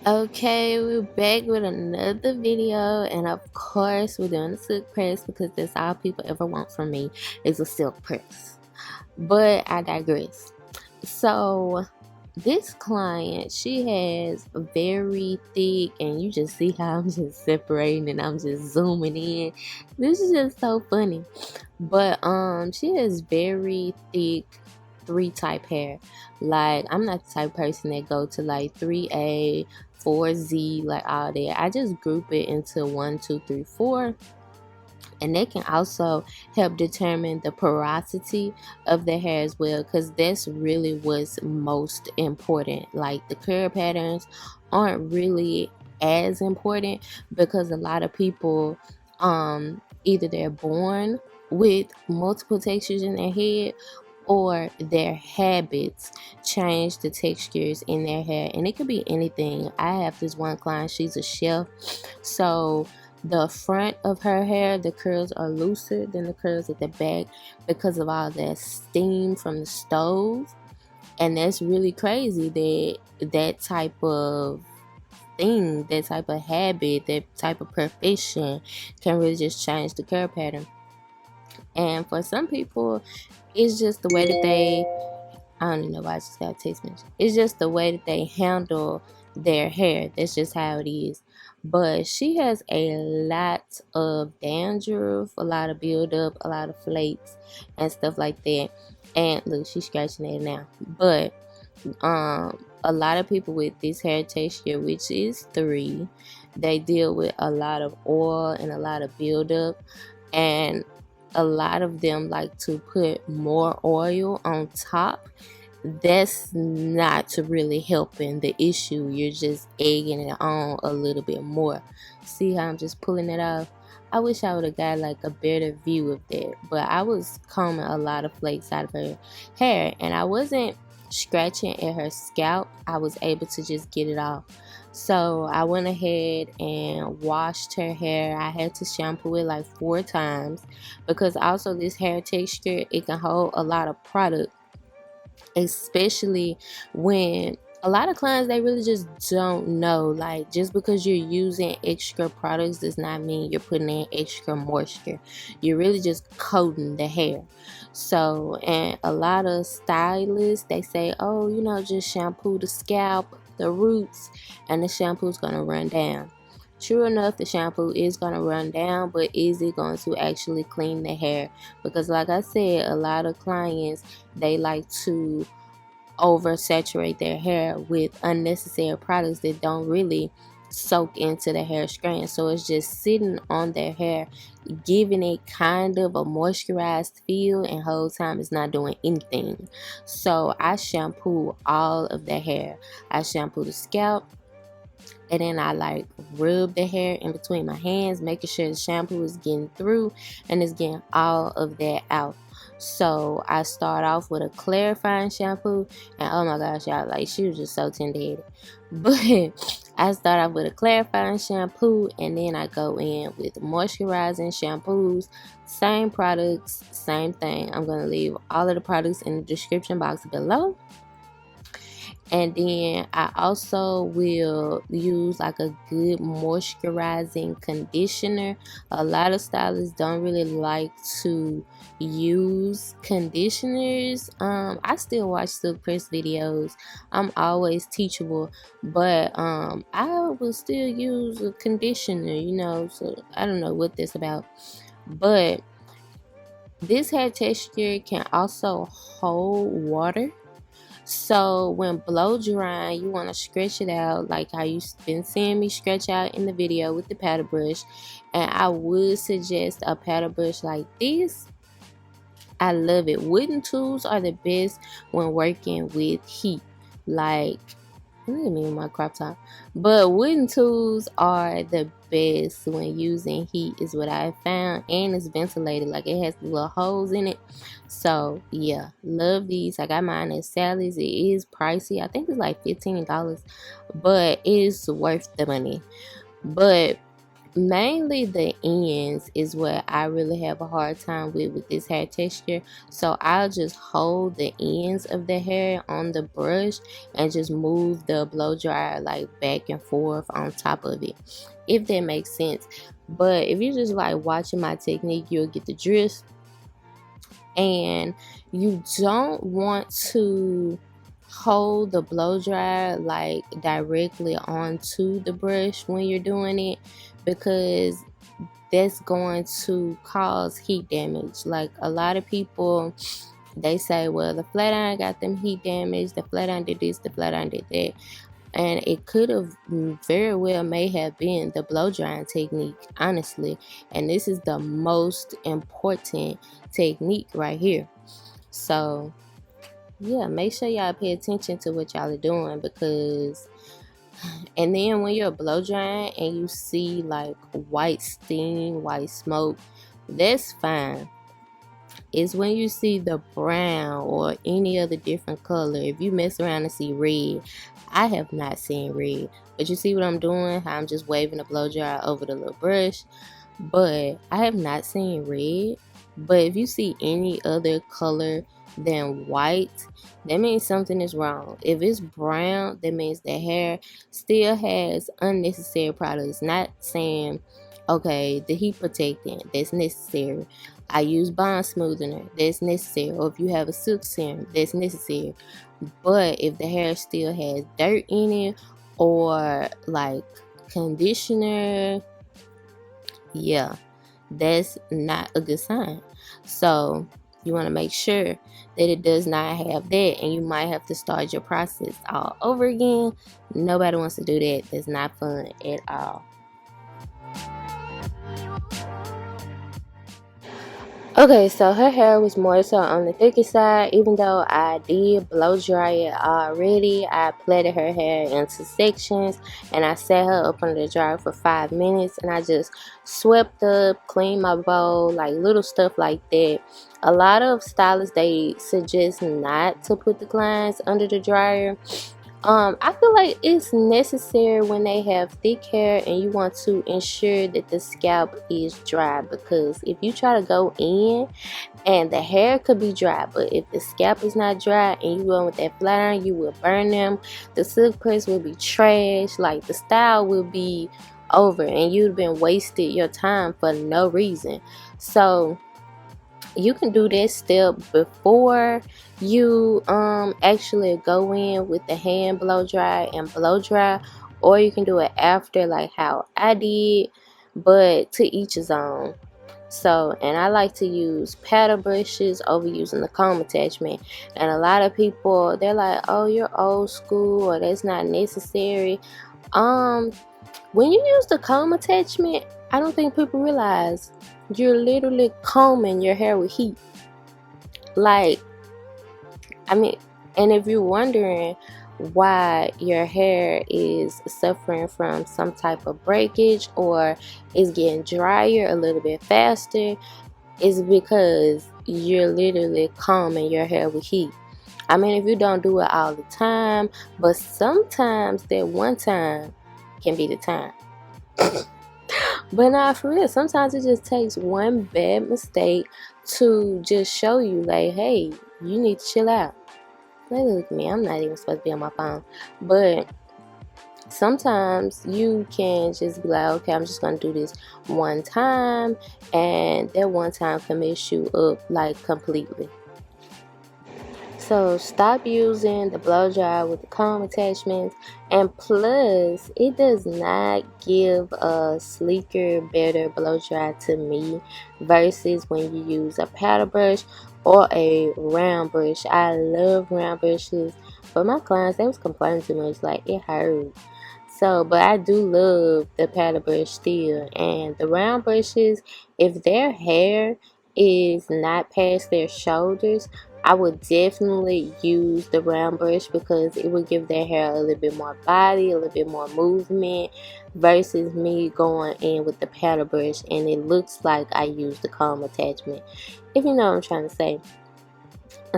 Okay, we're back with another video, and of course we're doing a silk press because that's all people ever want from me is a silk press. But I digress. So this client, she has very thick, and you just see how I'm just separating and I'm just zooming in. This is just so funny. But she has very thick 3 type hair. Like, I'm not the type of person that go to like 3A, 4Z, like all that. I just group it into 1, 2, 3, 4, and they can also help determine the porosity of the hair as well, because that's really what's most important. Like, the curl patterns aren't really as important because a lot of people either they're born with multiple textures in their head, or their habits change the textures in their hair. And it could be anything. I have this one client, she's a chef, so the front of her hair, the curls are looser than the curls at the back because of all that steam from the stove. And that's really crazy that that type of thing, that type of habit, that type of profession can really just change the curl pattern. And for some people, it's just the way that they, I don't even know why I just got a text message. It's just the way that they handle their hair. That's just how it is. But she has a lot of dandruff, a lot of buildup, a lot of flakes, and stuff like that. And look, she's scratching it now. But a lot of people with this hair texture, which is 3, they deal with a lot of oil and a lot of buildup. And a lot of them like to put more oil on top. That's not really helping the issue. You're just egging it on a little bit more. See how I'm just pulling it off? I wish I would have got like a better view of that, but I was combing a lot of flakes out of her hair, and I wasn't scratching at her scalp. I was able to just get it off. So I went ahead and washed her hair. I had to shampoo it like 4 times because also this hair texture, it can hold a lot of product, especially when a lot of clients, they really just don't know. Like, just because you're using extra products does not mean you're putting in extra moisture. You're really just coating the hair. So, and a lot of stylists, they say, oh, just shampoo the scalp, the roots, and the shampoo is going to run down. True enough, the shampoo is going to run down, but is it going to actually clean the hair? Because like I said, a lot of clients, they like to oversaturate their hair with unnecessary products that don't really soak into the hair strand. So it's just sitting on their hair, giving it kind of a moisturized feel, and whole time it's not doing anything. So I shampoo all of the hair. I shampoo the scalp, and then I like rub the hair in between my hands, making sure the shampoo is getting through and it's getting all of that out. So I start off with a clarifying shampoo, and oh my gosh, y'all, like, she was just so tender-headed. But I start off with a clarifying shampoo, and then I go in with moisturizing shampoos. Same products, same thing. I'm going to leave all of the products in the description box below. And then I also will use like a good moisturizing conditioner. A lot of stylists don't really like to use conditioners. I still watch silk press videos. I'm always teachable, but I will still use a conditioner, so I don't know what this about. But this hair texture can also hold water. So when blow drying, you want to stretch it out like how you've been seeing me stretch out in the video with the paddle brush. And I would suggest a paddle brush like this. I love it. Wooden tools are the best when working with heat. Like, look at me in my crop top. But wooden tools are the best when using heat, is what I found. And it's ventilated. Like, it has little holes in it. So, yeah. Love these. I got mine at Sally's. It is pricey. I think it's like $15. But it's worth the money. But Mainly the ends is what I really have a hard time with this hair texture. So I'll just hold the ends of the hair on the brush and just move the blow dryer like back and forth on top of it, if that makes sense. But if you're just like watching my technique, you'll get the drift. And you don't want to hold the blow dryer like directly onto the brush when you're doing it, because that's going to cause heat damage. Like a lot of people, they say, well, the flat iron got them heat damage, the flat iron did this, the flat iron did that. And it could have very well may have been the blow drying technique, honestly. And this is the most important technique right here. So yeah, make sure y'all pay attention to what y'all are doing, because and then when you're blow drying and you see like white steam, white smoke, that's fine. It's when you see the brown or any other different color. If you mess around and see red, I have not seen red, but you see what I'm doing, how I'm just waving the blow dryer over the little brush. But I have not seen red. But if you see any other color than white, that means something is wrong. If it's brown, that means the hair still has unnecessary products. Not saying, okay, the heat protectant, that's necessary. I use bond smoothener, that's necessary. Or if you have a silk serum, that's necessary. But if the hair still has dirt in it, or like conditioner, yeah, that's not a good sign. So you want to make sure that it does not have that, and you might have to start your process all over again. Nobody wants to do that. That's not fun at all. Okay, so her hair was more so on the thicker side. Even though I did blow dry it already, I plaited her hair into sections and I set her up under the dryer for 5 minutes, and I just swept up, cleaned my bowl, like little stuff like that. A lot of stylists, they suggest not to put the clients under the dryer. I feel like it's necessary when they have thick hair and you want to ensure that the scalp is dry, because if you try to go in, and the hair could be dry, but if the scalp is not dry and you go with that flat iron, you will burn them. The silk press will be trash, like the style will be over, and you've been wasted your time for no reason. So you can do this step before you actually go in with the hand blow dry and blow dry, or you can do it after, like how I did, but to each his own. So, and I like to use paddle brushes over using the comb attachment. And a lot of people, they're like, oh, you're old school, or that's not necessary. When you use the comb attachment, I don't think people realize you're literally combing your hair with heat. Like, I mean, and if you're wondering why your hair is suffering from some type of breakage or is getting drier a little bit faster, is because you're literally combing your hair with heat. I mean, if you don't do it all the time, but sometimes that one time can be the time. But not for real, sometimes it just takes one bad mistake to just show you, like, hey, you need to chill out. Like, look at me, I'm not even supposed to be on my phone. But sometimes you can just be like, okay, I'm just gonna do this one time, and that one time can mess you up like completely. So stop using the blow dryer with the comb attachments, and plus it does not give a sleeker, better blow dry to me versus when you use a paddle brush or a round brush. I love round brushes, but my clients, they was complaining too much, like it hurt. So, but I do love the paddle brush still, and the round brushes, if their hair is not past their shoulders, I would definitely use the round brush, because it would give their hair a little bit more body, a little bit more movement, versus me going in with the paddle brush and it looks like I used the comb attachment, if you know what I'm trying to say.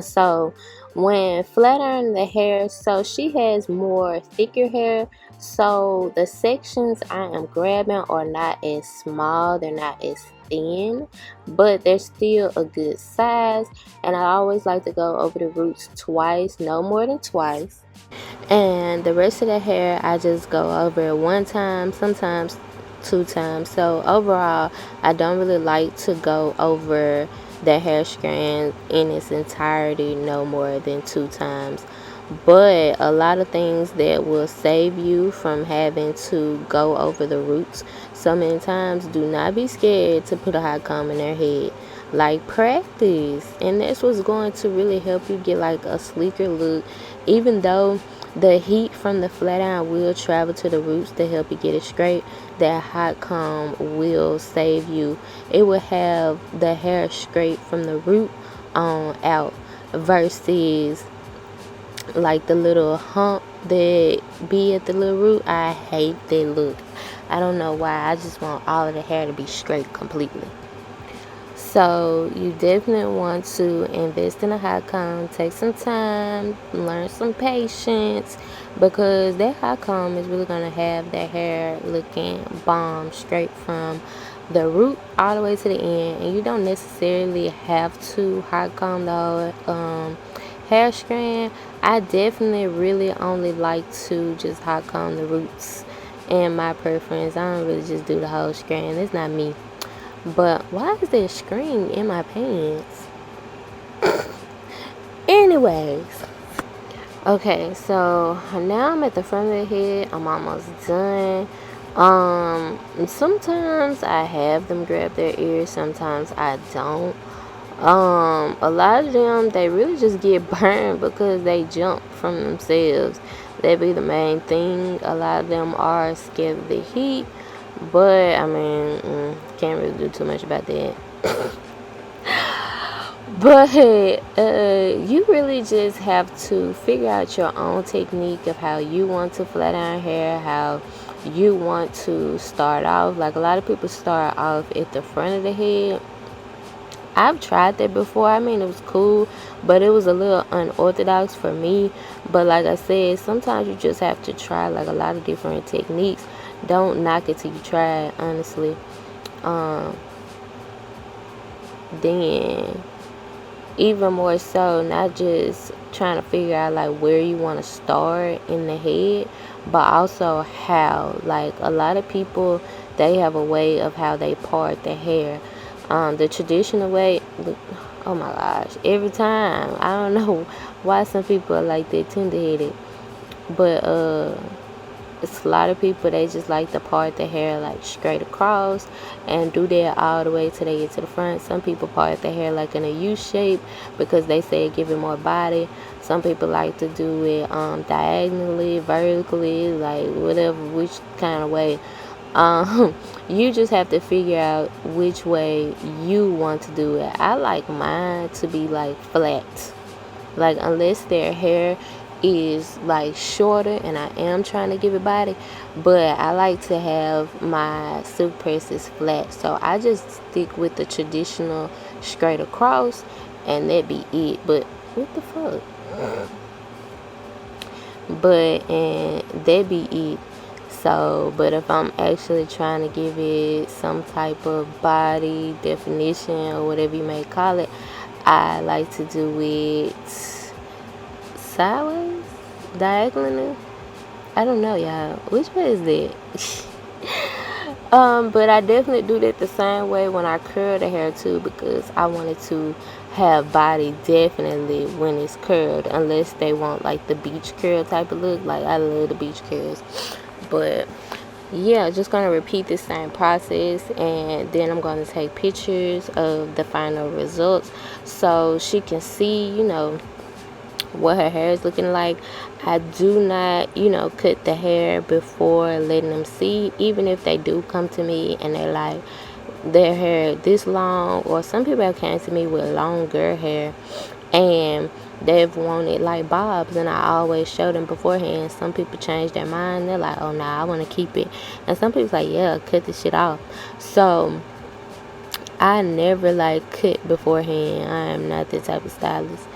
So when flat iron the hair, so she has more thicker hair So the sections I am grabbing are not as small, they're not as thin, but they're still a good size. And I always like to go over the roots twice, no more than twice. And the rest of the hair I just go over it one time, sometimes two times. So overall, I don't really like to go over the hair strand in its entirety no more than two times. But a lot of things that will save you from having to go over the roots so many times, do not be scared to put a hot comb in their head. Like, practice, and that's what's going to really help you get like a sleeker look. Even though the heat from the flat iron will travel to the roots to help you get it straight, that hot comb will save you. It will have the hair straight from the root on out, versus like the little hump that be at the little root. I hate that look. I don't know why. I just want all of the hair to be straight completely. So you definitely want to invest in a hot comb. Take some time, learn some patience, because that hot comb is really going to have that hair looking bomb straight from the root all the way to the end. And you don't necessarily have to hot comb the hair strand. I definitely really only like to just hot comb the roots, and my preference. I don't really just do the whole strand. It's not me. But why is there a screen in my pants? Anyways. Okay, so now I'm at the front of the head. I'm almost done. Sometimes I have them grab their ears, sometimes I don't. A lot of them, they really just get burned because they jump from themselves. That be the main thing. A lot of them are scared of the heat, but I mean, can't really do too much about that. But you really just have to figure out your own technique of how you want to flat iron hair, how you want to start off. Like, a lot of people start off at the front of the head. I've tried that before. I mean, it was cool, but it was a little unorthodox for me. But like I said, sometimes you just have to try like a lot of different techniques. Don't knock it till you try it, honestly. Then even more so, not just trying to figure out like where you want to start in the head, but also how. Like, a lot of people, they have a way of how they part the hair. The traditional way, oh my gosh, every time, I don't know why some people are like that tender-headed, but it's a lot of people, they just like to part the hair like straight across and do that all the way till they get to the front. Some people part the hair like in a U shape because they say it give it more body. Some people like to do it diagonally, vertically, like whatever, which kind of way. You just have to figure out which way you want to do it. I like mine to be like flat. Like, unless their hair is like shorter and I am trying to give it body, but I like to have my silk presses flat. So I just stick with the traditional straight across, and that be it. But what the fuck? But and that be it. So, but if I'm actually trying to give it some type of body definition or whatever you may call it, I like to do it sideways, diagonally. I don't know, y'all. Which way is that? But I definitely do that the same way when I curl the hair too, because I wanted to have body definitely when it's curled, unless they want like the beach curl type of look. Like, I love the beach curls. But yeah, just gonna repeat the same process, and then I'm gonna take pictures of the final results so she can see, what her hair is looking like. I do not, cut the hair before letting them see, even if they do come to me and they're like, their hair this long, or some people have came to me with longer hair and they've wanted like bobs, and I always show them beforehand. Some people change their mind, they're like, oh nah, I want to keep it, and some people's like, yeah, cut this shit off. So I never like cut beforehand. I am not that type of stylist.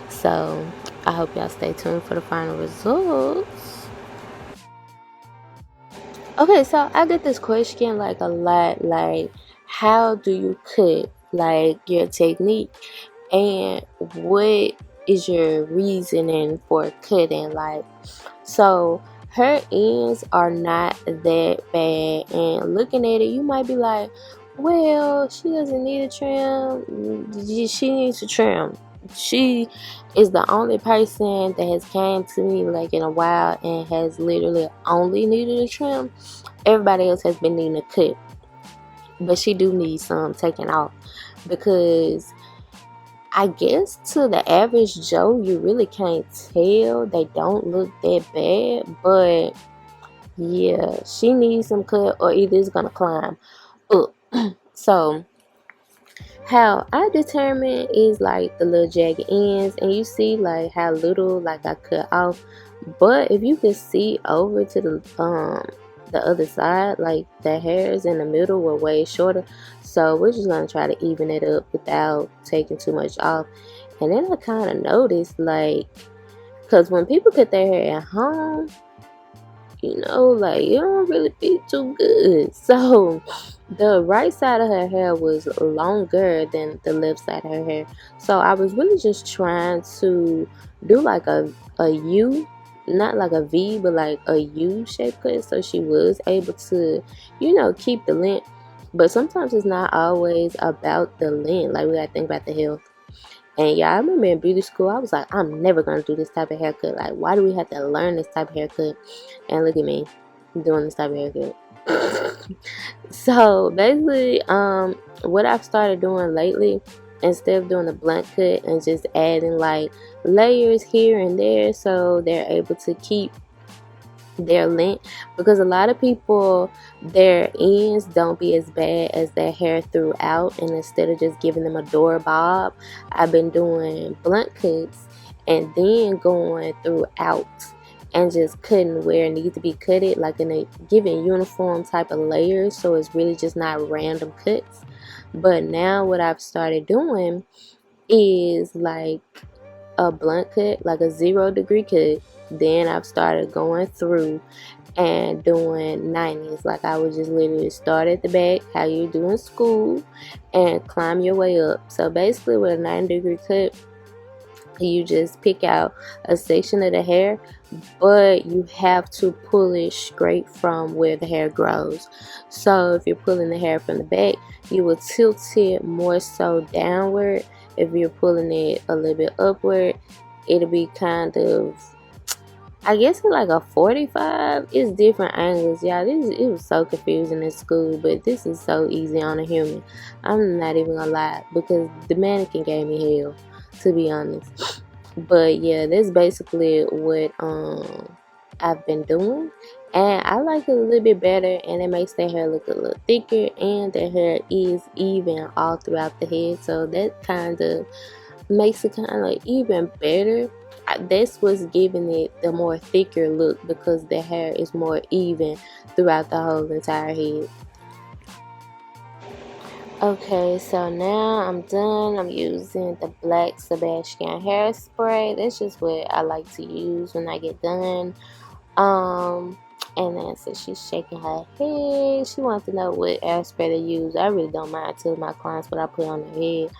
So I hope y'all stay tuned for the final results. Okay, so I get this question like a lot, like how do you cut, like your technique, and what is your reasoning for cutting, like. So her ends are not that bad, and looking at it, you might be like, well, she doesn't need a trim. She needs a trim. She is the only person that has came to me like in a while and has literally only needed a trim. Everybody else has been needing a cut, but she do need some taken off because I guess to the average Joe, you really can't tell. They don't look that bad, but yeah, she needs some cut or either it's gonna climb up. So how I determine is like the little jagged ends, and you see like how little like I cut off. But if you can see over to the other side, like the hairs in the middle were way shorter. So we're just gonna try to even it up without taking too much off. And then I kind of noticed like, cause when people cut their hair at home, like it don't really be too good. So the right side of her hair was longer than the left side of her hair. So I was really just trying to do like a U, not like a V, but like a U shape cut. So she was able to, keep the length. But sometimes it's not always about the length. Like we gotta think about the health. And yeah, I remember in beauty school, I was like, I'm never gonna do this type of haircut. Like, why do we have to learn this type of haircut? And look at me doing this type of haircut. So basically, what I've started doing lately, instead of doing a blunt cut and just adding like layers here and there, so they're able to keep their length, because a lot of people, their ends don't be as bad as their hair throughout, and instead of just giving them a door bob, I've been doing blunt cuts and then going throughout and just cutting where it needs to be cutted, like in a given uniform type of layers, so it's really just not random cuts. But now what I've started doing is like a blunt cut, like a 0-degree cut. Then I've started going through and doing 90s. Like I would just literally start at the back, how you do in school, and climb your way up. So basically with a 90-degree cut, you just pick out a section of the hair, but you have to pull it straight from where the hair grows. So if you're pulling the hair from the back, you will tilt it more so downward. If you're pulling it a little bit upward, it'll be kind of, I guess it's like a 45. It's different angles, y'all. It was so confusing in school, but this is so easy on a human. I'm not even gonna lie, because the mannequin gave me hell, to be honest. But yeah, that's basically what I've been doing, and I like it a little bit better, and it makes their hair look a little thicker, and their hair is even all throughout the head, so that kind of makes it kind of even better. That's what's giving it the more thicker look, because the hair is more even throughout the whole entire head. Okay, so now I'm done. I'm using the black Sebastian hairspray. That's just what I like to use when I get done. And then so she's shaking her head. She wants to know what hairspray to use. I really don't mind telling my clients what I put on their head.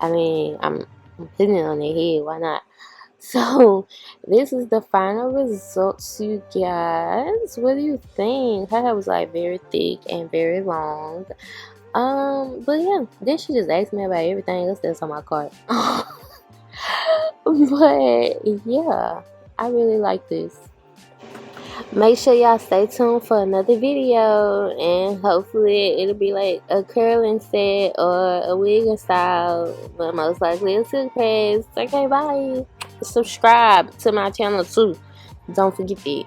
I mean, I'm putting it on their head. Why not? So this is the final results, you guys. What do you think? Her hair was like very thick and very long. But yeah, then she just asked me about everything else that's on my cart. But yeah, I really like this. Make sure y'all stay tuned for another video, and hopefully it'll be like a curling set or a wig style, but most likely a silk press. Okay, bye. Subscribe to my channel too. Don't forget that.